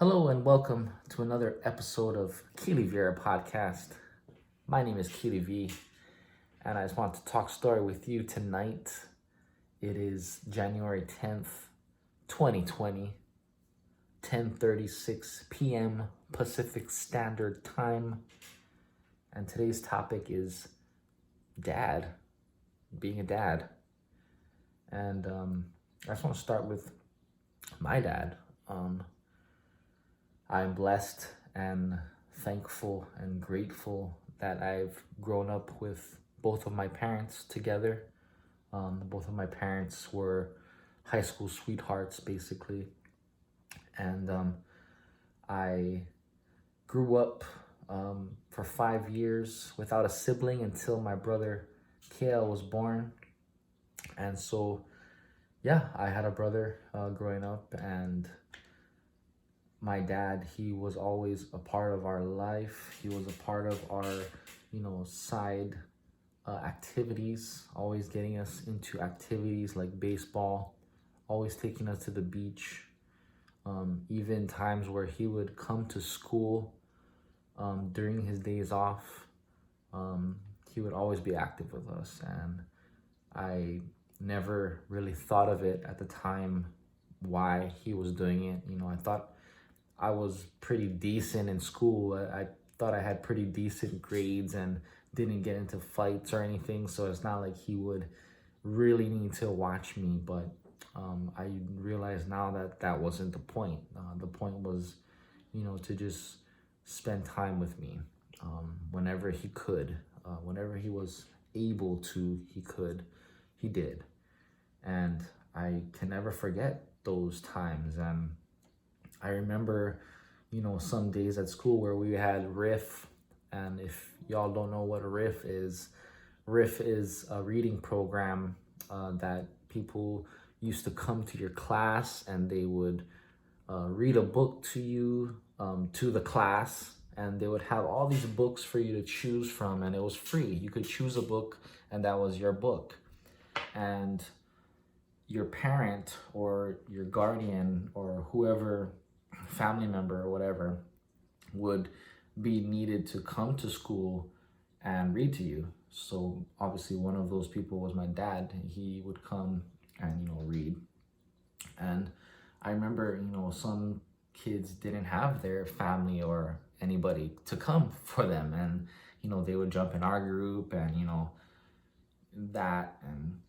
Hello and welcome to another episode of Keely Vera podcast. My name is Keely V, and I just want to talk story with you tonight. It is January 10th, 2020, 10:36 p.m. Pacific Standard Time, and today's topic is dad, being a dad. And I just want to start with my dad. I'm blessed and thankful and grateful that I've grown up with both of my parents together. Both of my parents were high school sweethearts, basically. And I grew up for 5 years without a sibling until my brother Kale was born. And so, yeah, I had a brother growing up, and my dad, he was always a part of our life. He was a part of our, side activities, always getting us into activities like baseball, always taking us to the beach. Even times where he would come to school during his days off, he would always be active with us. And I never really thought of it at the time why he was doing it. I thought I was pretty decent in school. I thought I had pretty decent grades and didn't get into fights or anything. So it's not like he would really need to watch me. But I realize now that that wasn't the point. The point was, to just spend time with me whenever he could, whenever he was able to, he did. And I can never forget those times. And I remember, some days at school where we had riff. And if y'all don't know what a riff is a reading program that people used to come to your class, and they would read a book to you, to the class, and they would have all these books for you to choose from, and it was free. You could choose a book, and that was your book. And your parent or your guardian or whoever, family member or whatever, would be needed to come to school and read to you. So obviously one of those people was my dad. He would come and read. And I remember, some kids didn't have their family or anybody to come for them, and they would jump in our group, and that. And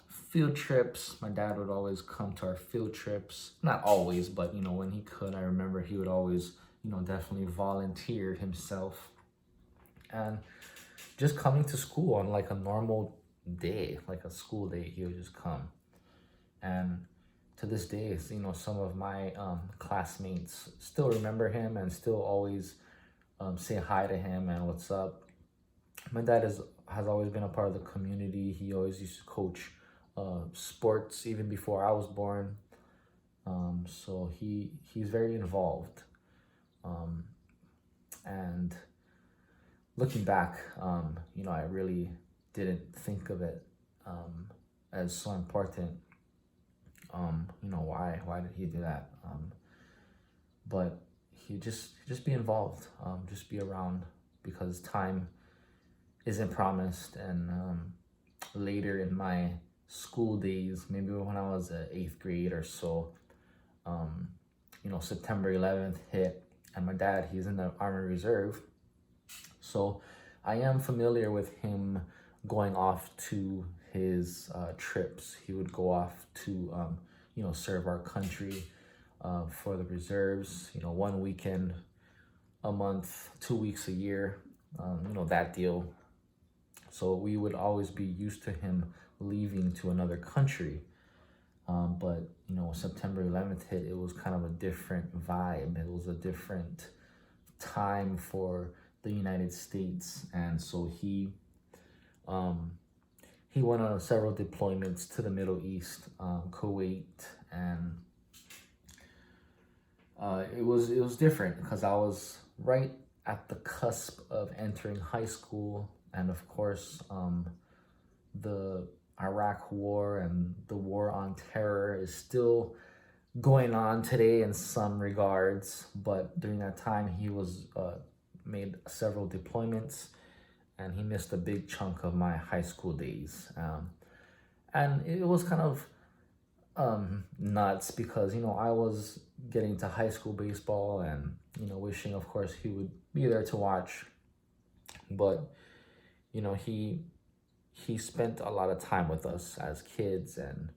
field trips, my dad would always come to our field trips. Not always, but when he could, I remember he would always definitely volunteer himself. And just coming to school on like a normal day, like a school day, he would just come. And to this day, some of my classmates still remember him and still always say hi to him and what's up. My dad has always been a part of the community. He always used to coach sports even before I was born. So he's very involved. And looking back, I really didn't think of it as so important. Why did he do that? But he just be involved, just be around, because time isn't promised. And later in my school days, maybe when I was 8th grade or so, September 11th hit, and my dad, he's in the Army Reserve. So I am familiar with him going off to his trips. He would go off to, serve our country for the reserves, 1 weekend a month, 2 weeks a year, that deal. So we would always be used to him leaving to another country. But September 11th hit, it was kind of a different vibe. It was a different time for the United States. And so he went on several deployments to the Middle East, Kuwait, and it was different because I was right at the cusp of entering high school. And of course, the Iraq War and the war on terror is still going on today in some regards, but during that time he was made several deployments, and he missed a big chunk of my high school days. And it was kind of nuts because I was getting to high school baseball, and wishing, of course, he would be there to watch, but he spent a lot of time with us as kids, and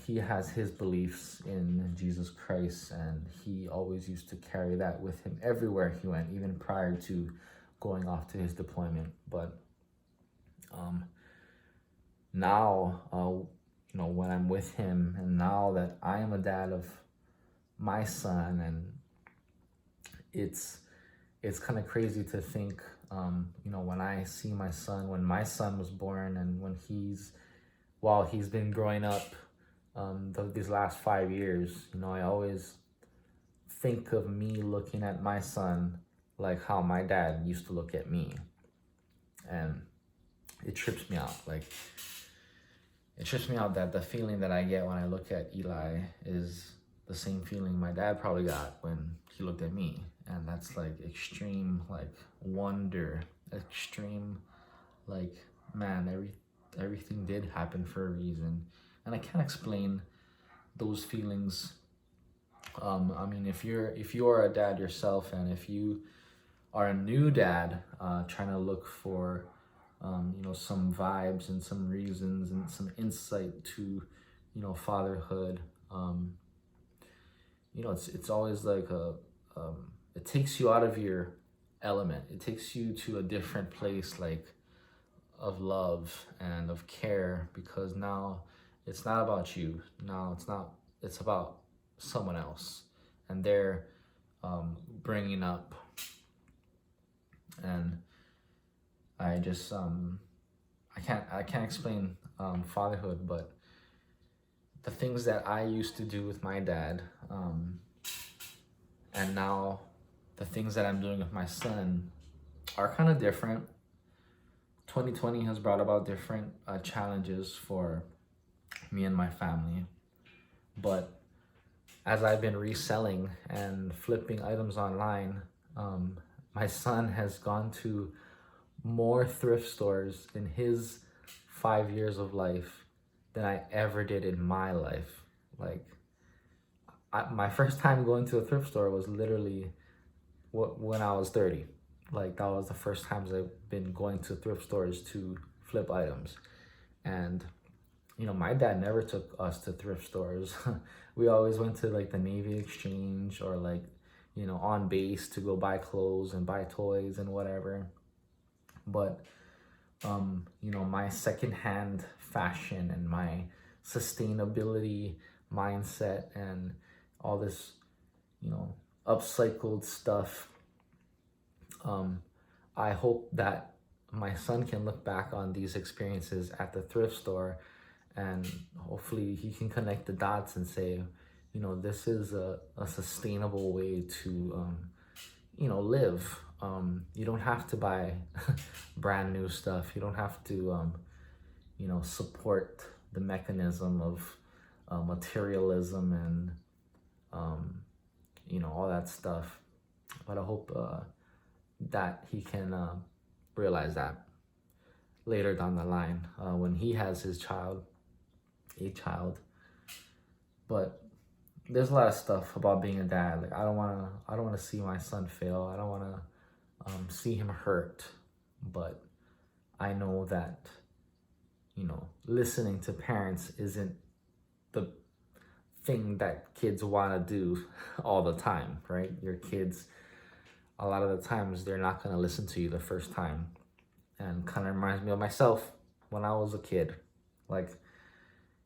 he has his beliefs in Jesus Christ, and he always used to carry that with him everywhere he went, even prior to going off to his deployment. But now, when I'm with him, and now that I am a dad of my son, and it's kind of crazy to think, when I see my son, when my son was born, and while he's been growing up, these last 5 years, I always think of me looking at my son like how my dad used to look at me. And it trips me out. Like, it trips me out that the feeling that I get when I look at Eli is the same feeling my dad probably got when he looked at me. And that's like extreme, like, wonder, extreme, like, man, everything did happen for a reason. And I can't explain those feelings. I mean, if you are a dad yourself, and if you are a new dad, trying to look for some vibes and some reasons and some insight to fatherhood, it's always like it takes you out of your element. It takes you to a different place, like, of love and of care, because now it's not about you. Now it's about someone else, and they're bringing up. And I just I can't explain fatherhood, but the things that I used to do with my dad, and now the things that I'm doing with my son are kind of different. 2020 has brought about different challenges for me and my family, but as I've been reselling and flipping items online, my son has gone to more thrift stores in his 5 years of life than I ever did in my life. Like, my first time going to a thrift store was literally when I was 30. Like, that was the first times I've been going to thrift stores to flip items. And my dad never took us to thrift stores. We always went to, like, the Navy Exchange, or, like, on base, to go buy clothes and buy toys and whatever. But my secondhand fashion and my sustainability mindset and all this upcycled stuff, I hope that my son can look back on these experiences at the thrift store, and hopefully he can connect the dots and say, this is a sustainable way to live. You don't have to buy brand new stuff. You don't have to support the mechanism of materialism and all that stuff. But I hope that he can realize that later down the line, when he has a child. But there's a lot of stuff about being a dad. Like, I don't wanna see my son fail. I don't wanna see him hurt. But I know that listening to parents isn't the thing that kids want to do all the time, right? Your kids, a lot of the times, they're not going to listen to you the first time. And kind of reminds me of myself when I was a kid. Like,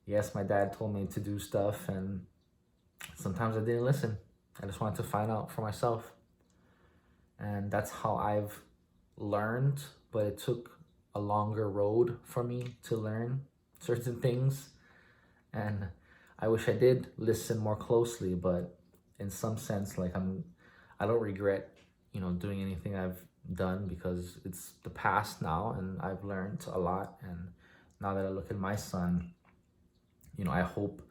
yes, my dad told me to do stuff, and sometimes I didn't listen. I just wanted to find out for myself. And that's how I've learned, but it took a longer road for me to learn certain things. And I wish I did listen more closely, but in some sense, like, I don't regret, doing anything I've done, because it's the past now, and I've learned a lot. And now that I look at my son, I hope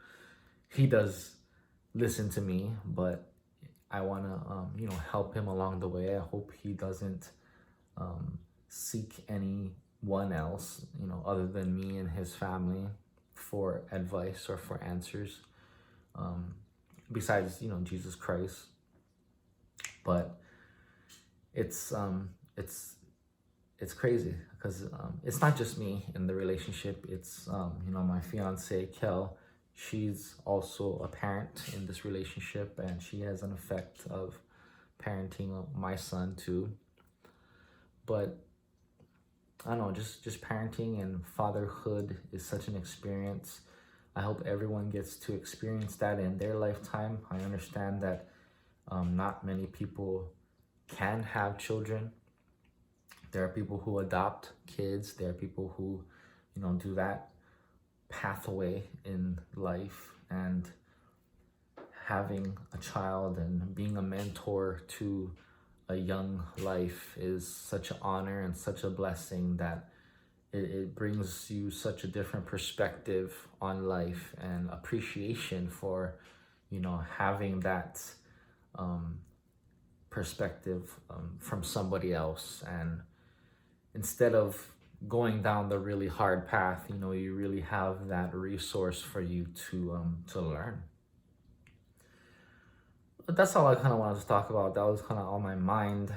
he does listen to me, but I want to, help him along the way. I hope he doesn't seek anyone else, other than me and his family for advice or for answers, besides, Jesus Christ. But it's it's crazy because it's not just me in the relationship. It's my fiance Kel. She's also a parent in this relationship, and she has an effect of parenting my son too. But I don't know, just parenting and fatherhood is such an experience. I hope everyone gets to experience that in their lifetime. I understand that not many people can have children. There are people who adopt kids. There are people who, do that pathway in life. And having a child and being a mentor to a young life is such an honor and such a blessing that it brings you such a different perspective on life and appreciation for, having that perspective from somebody else. And instead of going down the really hard path, you really have that resource for you to learn. But that's all I kind of wanted to talk about. That was kind of on my mind.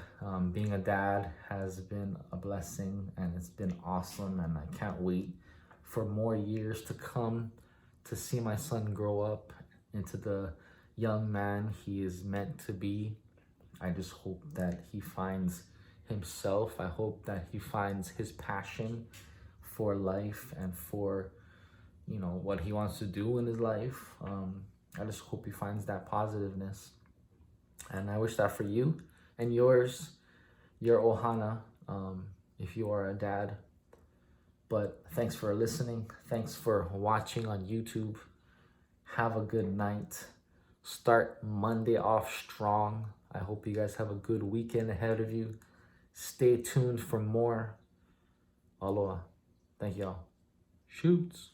Being a dad has been a blessing and it's been awesome, and I can't wait for more years to come to see my son grow up into the young man he is meant to be. I just hope that he finds himself. I hope that he finds his passion for life and for, what he wants to do in his life. I just hope he finds that positiveness. And I wish that for you and yours, your Ohana, if you are a dad. But thanks for listening. Thanks for watching on YouTube. Have a good night. Start Monday off strong. I hope you guys have a good weekend ahead of you. Stay tuned for more. Aloha. Thank y'all. Shoots.